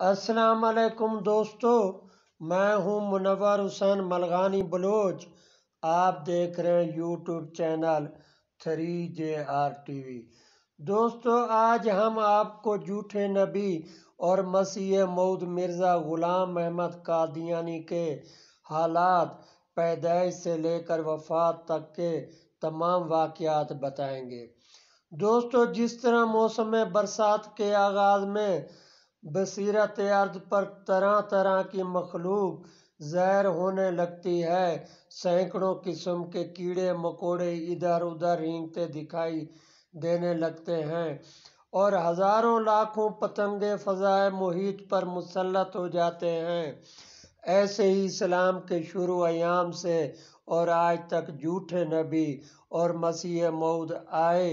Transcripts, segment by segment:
السلام علیکم دوستو، میں ہوں منور حسین ملغانی بلوچ۔ آپ دیکھ رہے ہیں یوٹیوب چینل 3JR TV۔ دوستو، آج ہم آپ کو جھوٹے نبی اور مسیح موعود مرزا غلام احمد قادیانی کے حالات، پیدائش سے لے کر وفات تک کے تمام واقعات بتائیں گے۔ دوستو، جس طرح موسم برسات کے آغاز میں بصیرت ارض پر طرح طرح کی مخلوق ظاہر ہونے لگتی ہے، سینکڑوں قسم کے کیڑے مکوڑے ادھر ادھر رینگتے دکھائی دینے لگتے ہیں اور ہزاروں لاکھوں پتنگے فضائے محیط پر مسلط ہو جاتے ہیں، ایسے ہی اسلام کے شروع ایام سے اور آج تک جھوٹے نبی اور مسیح موعود آئے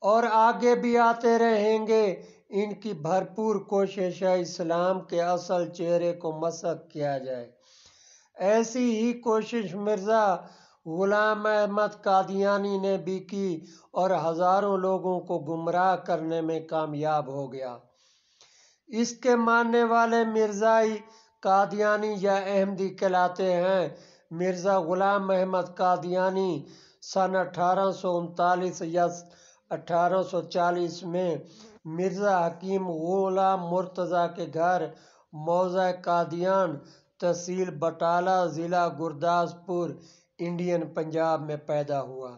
اور آگے بھی آتے رہیں گے۔ ان کی بھرپور کوشش ہے اسلام کے اصل چہرے کو مسخ کیا جائے۔ ایسی ہی کوشش مرزا غلام احمد قادیانی نے بھی کی اور ہزاروں لوگوں کو گمراہ کرنے میں کامیاب ہو گیا۔ اس کے ماننے والے مرزائی قادیانی یا احمدی کہلاتے ہیں۔ مرزا غلام احمد قادیانی سن 1839 یا 1840 میں مرزا حکیم غلام مرتضیٰ کے گھر موضع قادیان، تحصیل بٹالہ، ضلع گرداسپور، انڈین پنجاب میں پیدا ہوا۔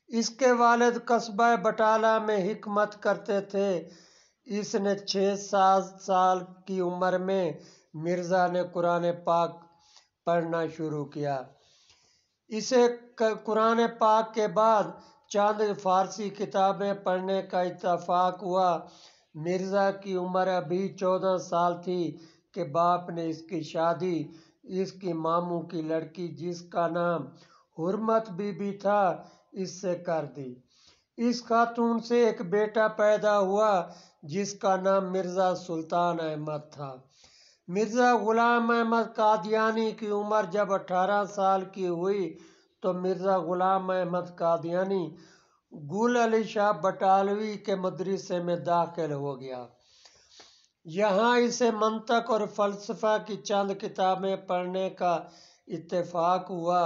اس کے والد قصبہ بٹالہ میں حکمت کرتے تھے۔ اس نے 6-7 سال کی عمر میں مرزا نے قرآن پاک پڑھنا شروع کیا۔ اسے قرآن پاک کے بعد چند فارسی کتابیں پڑھنے کا اتفاق ہوا۔ مرزا کی عمر ابھی 14 سال تھی کہ باپ نے اس کی شادی اس کی ماموں کی لڑکی جس کا نام حرمت بی بی تھا اس سے کر دی۔ اس خاتون سے ایک بیٹا پیدا ہوا جس کا نام مرزا سلطان احمد تھا۔ مرزا غلام احمد قادیانی کی عمر جب 18 سال کی ہوئی تو مرزا غلام احمد قادیانی گل علی شاہ بٹالوی کے مدرسے میں داخل ہو گیا۔ یہاں اسے منطق اور فلسفہ کی چند کتابیں پڑھنے کا اتفاق ہوا۔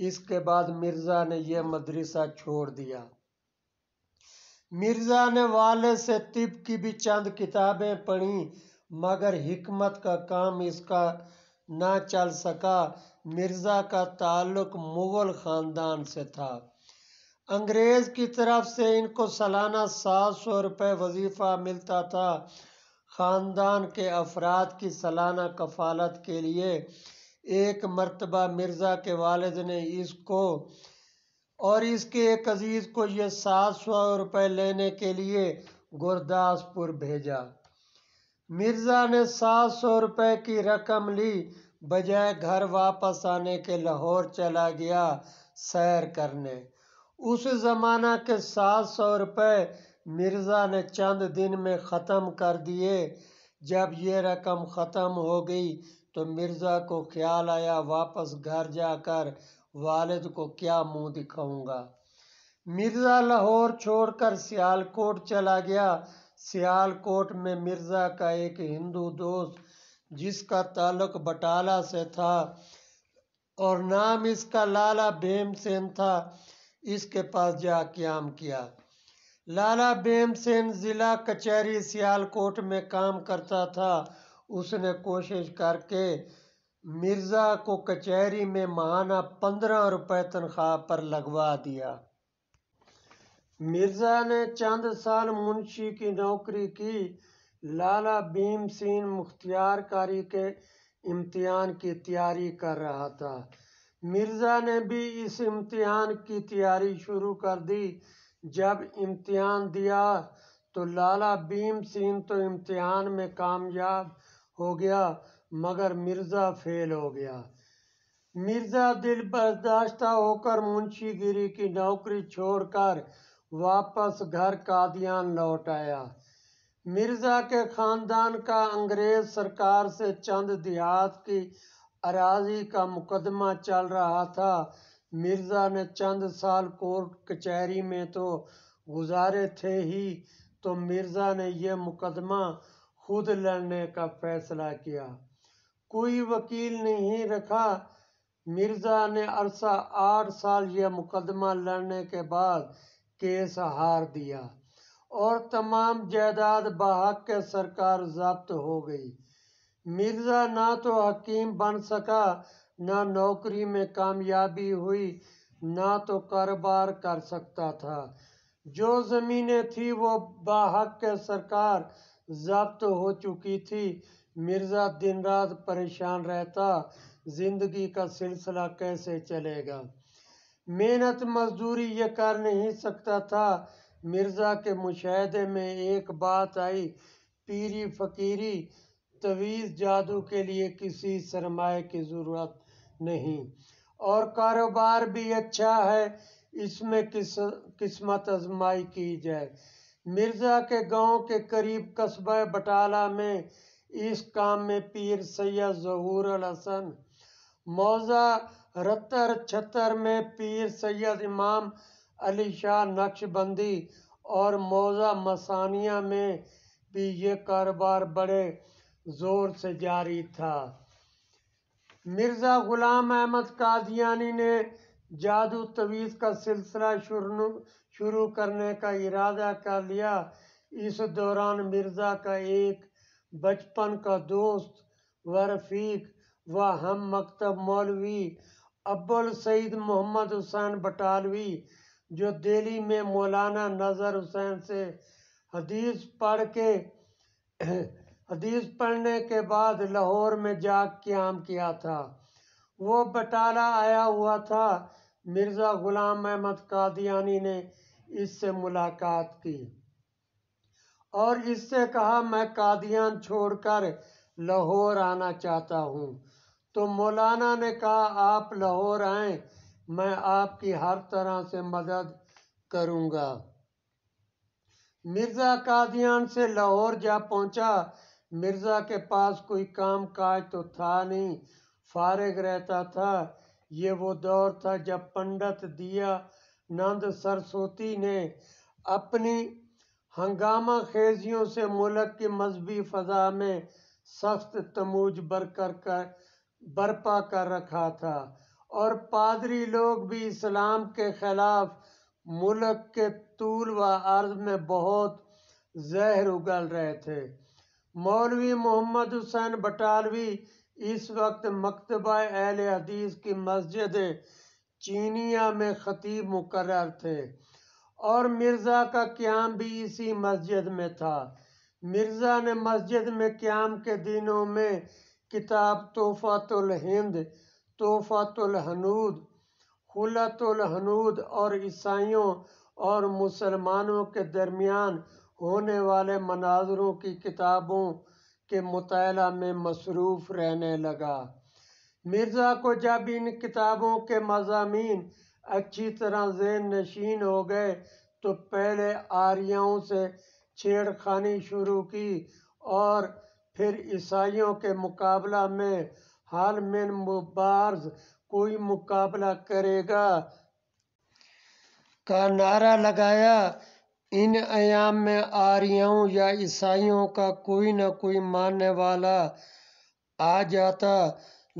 اس کے بعد مرزا نے یہ مدرسہ چھوڑ دیا۔ مرزا نے والد سے طب کی بھی چند کتابیں پڑھیں مگر حکمت کا کام اس کا نہ چل سکا۔ مرزا کا تعلق مغل خاندان سے تھا۔ انگریز کی طرف سے ان کو سالانہ 700 روپے وظیفہ ملتا تھا۔ خاندان کے افراد کی سالانہ کفالت کے لیے ایک مرتبہ مرزا کے والد نے اس کو اور اس کے ایک عزیز کو یہ 700 روپے لینے کے لیے گرداسپور بھیجا۔ مرزا نے 700 روپے کی رقم لی، بجائے گھر واپس آنے کے لاہور چلا گیا سیر کرنے۔ اس زمانہ کے 700 روپے مرزا نے چند دن میں ختم کر دیے۔ جب یہ رقم ختم ہو گئی تو مرزا کو خیال آیا واپس گھر جا کر والد کو کیا منہ دکھاؤں گا۔ مرزا لاہور چھوڑ کر سیالکوٹ چلا گیا۔ سیالکوٹ میں مرزا کا ایک ہندو دوست جس کا تعلق بٹالہ سے تھا اور نام اس کا لالا بھیم سین تھا، اس کے پاس جا قیام کیا۔ لالا بھیم سین ضلع کچہری سیالکوٹ میں کام کرتا تھا۔ اس نے کوشش کر کے مرزا کو کچہری میں ماہانہ 15 روپے تنخواہ پر لگوا دیا۔ مرزا نے چند سال منشی کی نوکری کی۔ لالا بھیم سین مختار کاری کے امتحان کی تیاری کر رہا تھا۔ مرزا نے بھی اس امتحان کی تیاری شروع کر دی۔ جب امتحان دیا تو لالا بھیم سین تو امتحان میں کامیاب ہو گیا مگر مرزا فیل ہو گیا۔ مرزا دل برداشتہ ہو کر منشی گیری کی نوکری چھوڑ کر واپس گھر قادیان لوٹ آیا۔ مرزا کے خاندان کا انگریز سرکار سے چند دیہات کی اراضی کا مقدمہ چل رہا تھا۔ مرزا نے چند سال کورٹ کچہری میں تو گزارے تھے ہی تو مرزا نے یہ مقدمہ خود لڑنے کا فیصلہ کیا۔ کوئی وکیل نہیں رکھا۔ مرزا نے عرصہ 8 سال یہ مقدمہ لڑنے کے بعد کیس ہار دیا اور تمام جائیداد بحق کے سرکار ضبط ہو گئی۔ مرزا نہ تو حکیم بن سکا، نہ نوکری میں کامیابی ہوئی، نہ تو کاروبار کر سکتا تھا۔ جو زمینیں تھیں وہ بحق کے سرکار ضبط ہو چکی تھی۔ مرزا دن رات پریشان رہتا، زندگی کا سلسلہ کیسے چلے گا؟ محنت مزدوری یہ کر نہیں سکتا تھا۔ مرزا کے مشاہدے میں ایک بات آئی، پیری فقیری، تویز جادو کے لیے کسی سرمایہ کی ضرورت نہیں، اور کاروبار بھی اچھا ہے، اس میں قسمت آزمائی کی جائے۔ مرزا کے گاؤں کے قریب قصبہ بٹالہ میں اس کام میں پیر سید ظہور الحسن، موضع رتر چھتر میں پیر سید امام علی شاہ نقشبندی اور موضع مسانیہ میں بھی یہ کاروبار بڑے زور سے جاری تھا۔ مرزا غلام احمد قادیانی نے جادو تویز کا سلسلہ شروع کرنے کا ارادہ کر لیا۔ اس دوران مرزا کا ایک بچپن کا دوست و رفیق و ہم مکتب مولوی ابوالسعید محمد حسین بٹالوی، جو دہلی میں مولانا نذر حسین سے حدیث پڑھنے کے بعد لاہور میں جا قیام کیا تھا، وہ بٹالہ آیا ہوا تھا۔ مرزا غلام احمد قادیانی نے اس سے ملاقات کی اور اس سے کہا، میں قادیان چھوڑ کر لاہور آنا چاہتا ہوں۔ تو مولانا نے کہا، آپ لاہور آئیں، میں آپ کی ہر طرح سے مدد کروں گا۔ مرزا قادیان سے لاہور جا پہنچا۔ مرزا کے پاس کوئی کام کاج تو تھا نہیں، فارغ رہتا تھا۔ یہ وہ دور تھا جب پنڈت دیا نند سرسوتی نے اپنی ہنگامہ خیزیوں سے ملک کی مذہبی فضا میں سخت تموج برپا کر رکھا تھا، اور پادری لوگ بھی اسلام کے خلاف ملک کے طول و عرض میں بہت زہر اگل رہے تھے۔ مولوی محمد حسین بٹالوی اس وقت مکتبہ اہل حدیث کی مسجد چینیہ میں خطیب مقرر تھے، اور مرزا کا قیام بھی اسی مسجد میں تھا۔ مرزا نے مسجد میں قیام کے دنوں میں کتاب تحفۃ الہند، تحفۃ الہنود، خلۃ الہنود اور عیسائیوں اور مسلمانوں کے درمیان ہونے والے مناظروں کی کتابوں کے مطالعہ میں مصروف رہنے لگا۔ مرزا کو جب ان کتابوں کے مضامین اچھی طرح ذہن نشین ہو گئے تو پہلے آریاؤں سے چھیڑ خانی شروع کی، اور پھر عیسائیوں کے مقابلہ میں حل من مبارز کوئی مقابلہ کرے گا کا نعرہ لگایا۔ ان ایام میں آریاؤں یا عیسائیوں کا کوئی نہ کوئی ماننے والا آ جاتا۔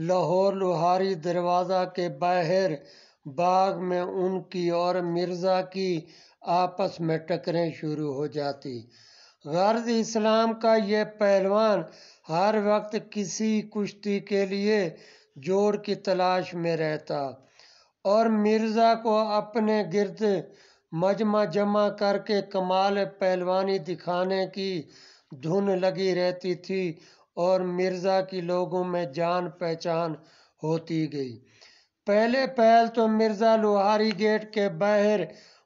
لاہور لوہاری دروازہ کے باہر باغ میں ان کی اور مرزا کی آپس میں ٹکریں شروع ہو جاتی۔ غرض اسلام کا یہ پہلوان ہر وقت کسی کشتی کے لیے جوڑ کی تلاش میں رہتا، اور مرزا کو اپنے گرد مجمع جمع کر کے کمال پہلوانی دکھانے کی دھن لگی رہتی تھی، اور مرزا کی لوگوں میں جان پہچان ہوتی گئی۔ پہلے پہل تو مرزا لوہاری گیٹ کے باہر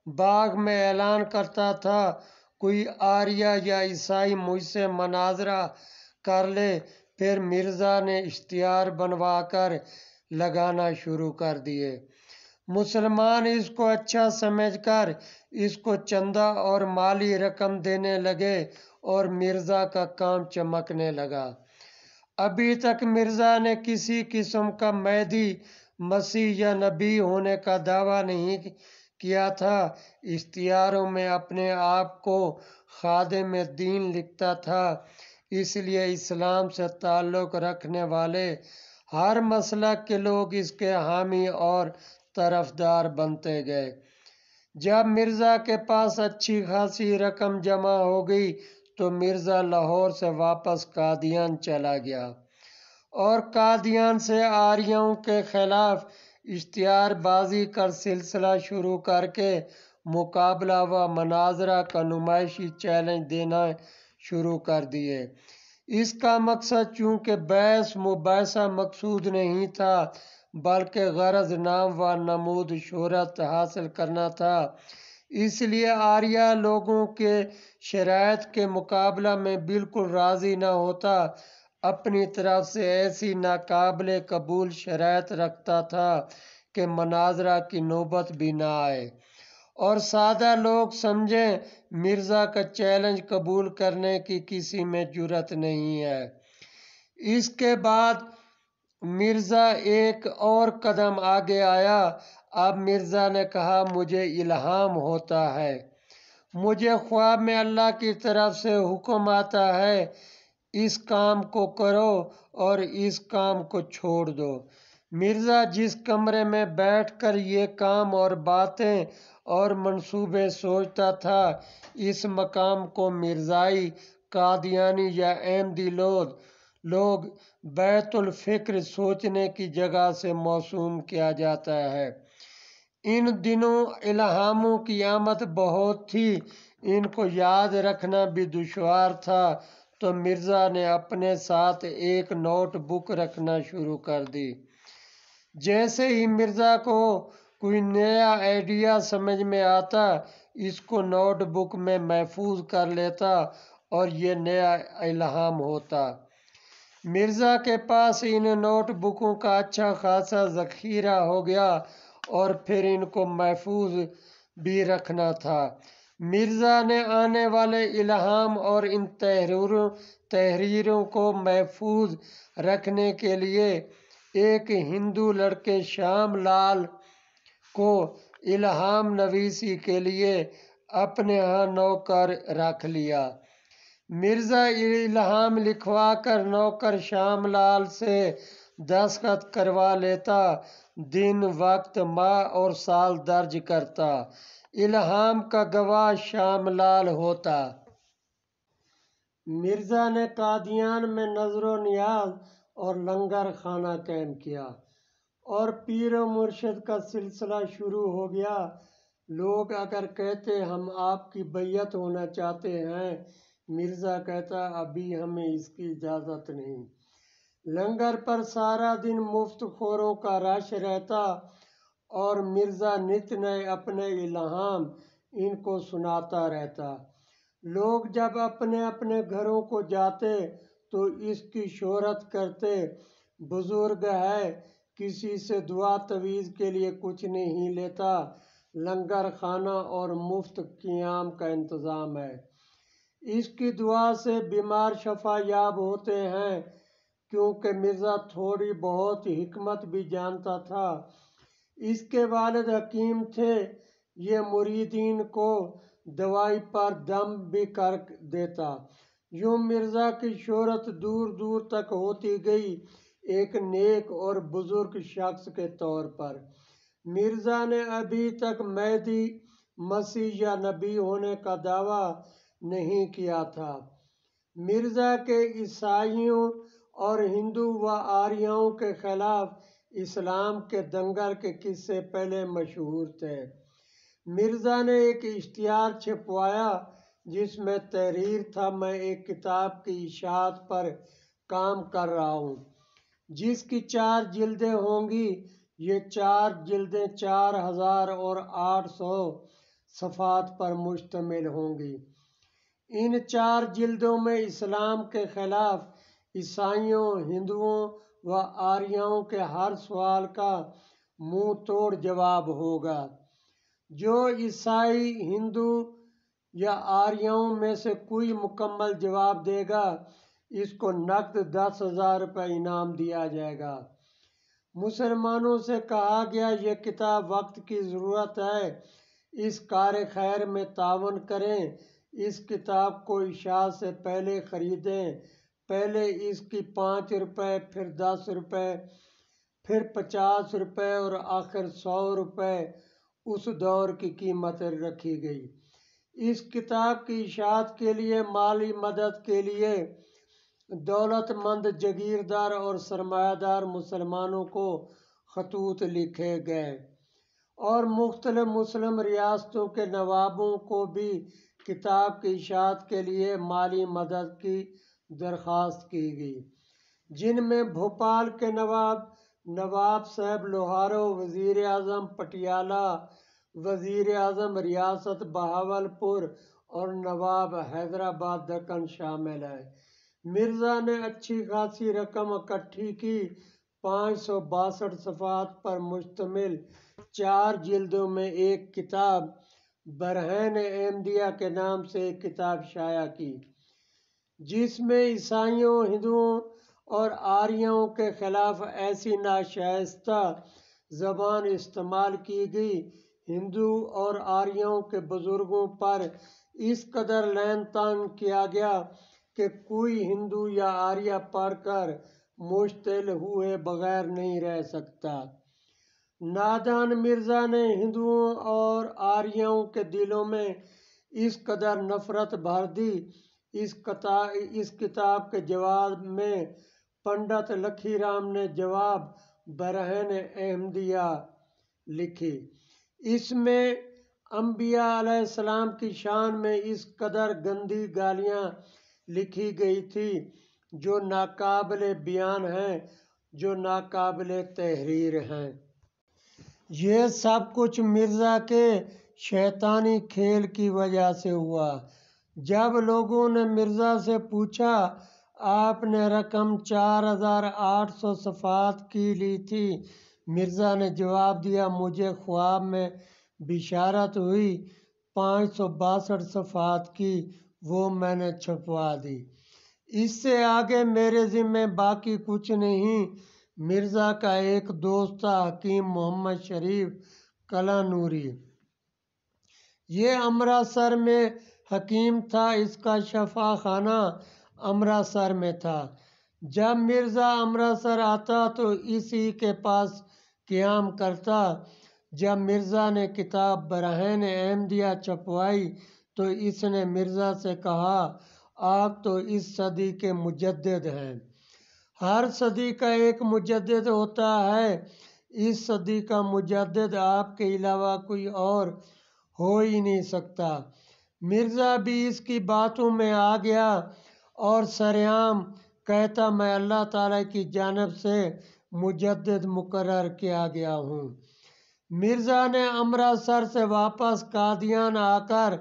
باغ میں اعلان کرتا تھا، کوئی آریہ یا عیسائی مجھ سے مناظرہ کر لے۔ پھر مرزا نے اشتہار بنوا کر لگانا شروع کر دیے۔ مسلمان اس کو اچھا سمجھ کر اس کو چندہ اور مالی رقم دینے لگے، اور مرزا کا کام چمکنے لگا۔ ابھی تک مرزا نے کسی قسم کا مہدی، مسیح یا نبی ہونے کا دعویٰ نہیں کیا تھا۔ اشتہاروں میں اپنے آپ کو خادم دین لکھتا تھا۔ اس لیے اسلام سے تعلق رکھنے والے ہر مسلک کے لوگ اس کے حامی اور طرفدار بنتے گئے۔ جب مرزا کے پاس اچھی خاصی رقم جمع ہو گئی تو مرزا لاہور سے واپس قادیان چلا گیا اور قادیان سے آریوں کے خلاف اشتہار بازی کا سلسلہ شروع کر کے مقابلہ و مناظرہ کا نمائشی چیلنج دینا شروع کر دیے۔ اس کا مقصد چونکہ بحث مباحثہ مقصود نہیں تھا بلکہ غرض نام و نمود شہرت حاصل کرنا تھا، اس لیے آریہ لوگوں کے شرائط کے مقابلہ میں بالکل راضی نہ ہوتا، اپنی طرف سے ایسی ناقابل قبول شرائط رکھتا تھا کہ مناظرہ کی نوبت بھی نہ آئے اور سادہ لوگ سمجھیں مرزا کا چیلنج قبول کرنے کی کسی میں جرأت نہیں ہے۔ اس کے بعد مرزا ایک اور قدم آگے آیا۔ اب مرزا نے کہا مجھے الہام ہوتا ہے، مجھے خواب میں اللہ کی طرف سے حکم آتا ہے اس کام کو کرو اور اس کام کو چھوڑ دو۔ مرزا جس کمرے میں بیٹھ کر یہ کام اور باتیں اور منصوبے سوچتا تھا، اس مقام کو مرزائی قادیانی یا احمدی لوگ بیت الفکر سوچنے کی جگہ سے موسوم کیا جاتا ہے۔ ان دنوں الہاموں کی آمد بہت تھی، ان کو یاد رکھنا بھی دشوار تھا، تو مرزا نے اپنے ساتھ ایک نوٹ بک رکھنا شروع کر دی۔ جیسے ہی مرزا کو کوئی نیا آئیڈیا سمجھ میں آتا، اس کو نوٹ بک میں محفوظ کر لیتا اور یہ نیا الہام ہوتا۔ مرزا کے پاس ان نوٹ بکوں کا اچھا خاصا ذخیرہ ہو گیا اور پھر ان کو محفوظ بھی رکھنا تھا۔ مرزا نے آنے والے الہام اور ان تحریروں کو محفوظ رکھنے کے لیے ایک ہندو لڑکے شام لال کو الہام نویسی کے لیے اپنے ہاں نوکر رکھ لیا۔ مرزا الہام لکھوا کر نوکر شام لال سے دستخط کروا لیتا، دن وقت ماہ اور سال درج کرتا، الہام کا گواہ شام لال ہوتا۔ مرزا نے قادیان میں نظر و نیاز اور لنگر خانہ قائم کیا اور پیر و مرشد کا سلسلہ شروع ہو گیا۔ لوگ اگر کہتے ہم آپ کی بیعت ہونا چاہتے ہیں، مرزا کہتا ابھی ہمیں اس کی اجازت نہیں۔ لنگر پر سارا دن مفت خوروں کا رش رہتا اور مرزا نت نئے اپنے الہام ان کو سناتا رہتا۔ لوگ جب اپنے اپنے گھروں کو جاتے تو اس کی شہرت کرتے بزرگ ہے، کسی سے دعا تعویذ کے لیے کچھ نہیں لیتا، لنگر خانہ اور مفت قیام کا انتظام ہے، اس کی دعا سے بیمار شفا یاب ہوتے ہیں۔ کیونکہ مرزا تھوڑی بہت حکمت بھی جانتا تھا، اس کے والد حکیم تھے، یہ مریدین کو دوائی پر دم بھی کر دیتا۔ یوں مرزا کی شہرت دور دور تک ہوتی گئی، ایک نیک اور بزرگ شخص کے طور پر۔ مرزا نے ابھی تک مہدی مسیح یا نبی ہونے کا دعویٰ نہیں کیا تھا۔ مرزا کے عیسائیوں اور ہندو و آریوں کے خلاف اسلام کے دنگل کے قصے پہلے مشہور تھے۔ مرزا نے ایک اشتہار چھپوایا جس میں تحریر تھا میں ایک کتاب کی اشاعت پر کام کر رہا ہوں جس کی 4 جلدیں ہوں گی، یہ 4 جلدیں 4800 صفحات پر مشتمل ہوں گی۔ ان 4 جلدوں میں اسلام کے خلاف عیسائیوں، ہندوؤں و آریوں کے ہر سوال کا منہ توڑ جواب ہوگا۔ جو عیسائی، ہندو یا آریوں میں سے کوئی مکمل جواب دے گا، اس کو نقد 10,000 روپے انعام دیا جائے گا۔ مسلمانوں سے کہا گیا یہ کتاب وقت کی ضرورت ہے، اس کار خیر میں تعاون کریں، اس کتاب کو اشاعت سے پہلے خریدیں پہلے اس کی 5 روپے، پھر 10 روپے، پھر 50 روپے اور آخر 100 روپے اس دور کی قیمت رکھی گئی۔ اس کتاب کی اشاعت کے لیے مالی مدد کے لیے دولت مند جاگیردار اور سرمایہ دار مسلمانوں کو خطوط لکھے گئے اور مختلف مسلم ریاستوں کے نوابوں کو بھی کتاب کی اشاعت کے لیے مالی مدد کی درخواست کی گئی، جن میں بھوپال کے نواب صاحب لوہارو، وزیر اعظم پٹیالہ، وزیر اعظم ریاست بہاولپور اور نواب حیدرآباد دکن شامل ہیں۔ مرزا نے اچھی خاصی رقم اکٹھی کی۔ 562 صفحات پر مشتمل 4 جلدوں میں ایک کتاب برہین احمدیہ کے نام سے ایک کتاب شائع کی، جس میں عیسائیوں، ہندوؤں اور آریوں کے خلاف ایسی ناشائستہ زبان استعمال کی گئی، ہندو اور آریوں کے بزرگوں پر اس قدر لعن طعن کیا گیا کہ کوئی ہندو یا آریہ پڑھ کر مشتعل ہوئے بغیر نہیں رہ سکتا۔ نادان مرزا نے ہندوؤں اور آریوں کے دلوں میں اس قدر نفرت بھر دی۔ اس کتاب کے جواب میں پنڈت لکھی رام نے جواب برہین احمدیہ لکھی۔ اس میں انبیاء علیہ السلام کی شان میں اس قدر گندی گالیاں لکھی گئی تھی جو ناقابل بیان ہیں، جو ناقابل تحریر ہیں۔ یہ سب کچھ مرزا کے شیطانی کھیل کی وجہ سے ہوا۔ جب لوگوں نے مرزا سے پوچھا، آپ نے رقم 4800 صفحات کی لی تھی، مرزا نے جواب دیا، مجھے خواب میں بشارت ہوئی، 562 صفحات کی، وہ میں نے چھپوا دی، اس سے آگے میرے ذمہ باقی کچھ نہیں۔ مرزا کا ایک دوست تھا، حکیم محمد شریف کلانوری۔ یہ امرتسر میں حکیم تھا، اس کا شفا خانہ امرتسر میں تھا۔ جب مرزا امرتسر آتا تو اسی کے پاس قیام کرتا۔ جب مرزا نے کتاب برہین احمدیہ چھپوائی تو اس نے مرزا سے کہا، آپ تو اس صدی کے مجدد ہیں، ہر صدی کا ایک مجدد ہوتا ہے، اس صدی کا مجدد آپ کے علاوہ کوئی اور ہو ہی نہیں سکتا۔ مرزا بھی اس کی باتوں میں آ گیا اور سرعام کہتا، میں اللہ تعالیٰ کی جانب سے مجدد مقرر کیا گیا ہوں۔ مرزا نے امرتسر سے واپس قادیان آ کر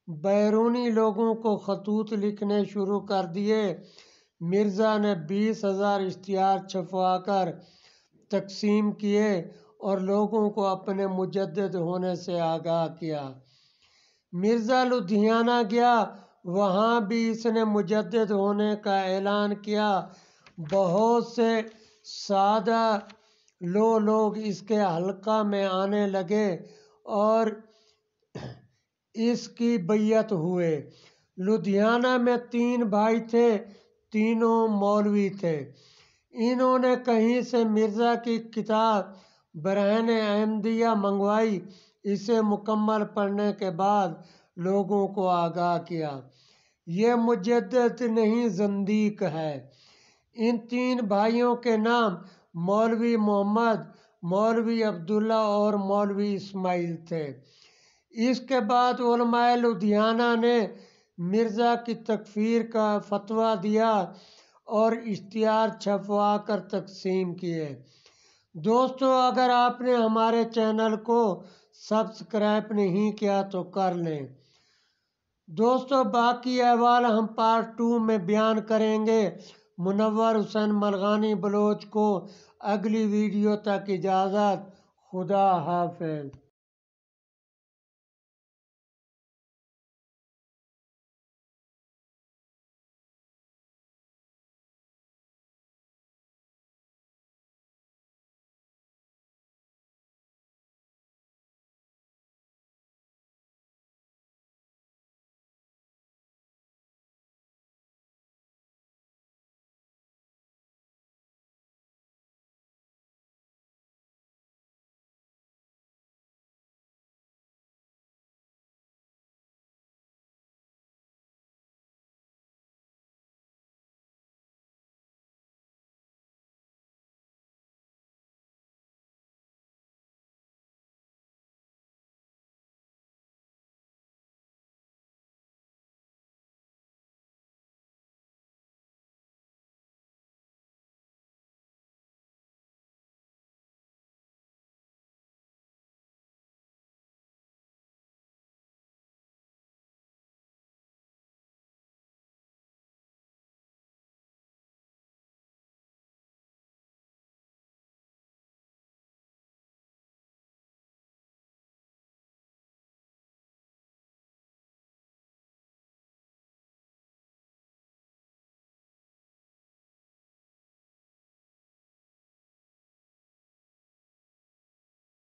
بیرونی لوگوں کو خطوط لکھنے شروع کر دیے۔ مرزا نے 20,000 اشتہار چھپوا کر تقسیم کیے اور لوگوں کو اپنے مجدد ہونے سے آگاہ کیا۔ مرزا لدھیانہ گیا، وہاں بھی اس نے مجدد ہونے کا اعلان کیا۔ بہت سے سادہ لوگ اس کے حلقہ میں آنے لگے اور اس کی بیعت ہوئے۔ لدھیانہ میں 3 بھائی تھے، تینوں مولوی تھے۔ انہوں نے کہیں سے مرزا کی کتاب برہین احمدیہ منگوائی، اسے مکمل پڑھنے کے بعد لوگوں کو آگاہ کیا، یہ مجدد نہیں زندیق ہے۔ ان 3 بھائیوں کے نام مولوی محمد، مولوی عبداللہ اور مولوی اسماعیل تھے۔ اس کے بعد علماء لدھیانہ نے مرزا کی تکفیر کا فتویٰ دیا اور اشتہار چھپوا کر تقسیم کیے۔ دوستو، اگر آپ نے ہمارے چینل کو سبسکرائب نہیں کیا تو کر لیں۔ دوستو، باقی احوال ہم پارٹ 2 میں بیان کریں گے۔ منور حسین ملغانی بلوچ کو اگلی ویڈیو تک اجازت، خدا حافظ۔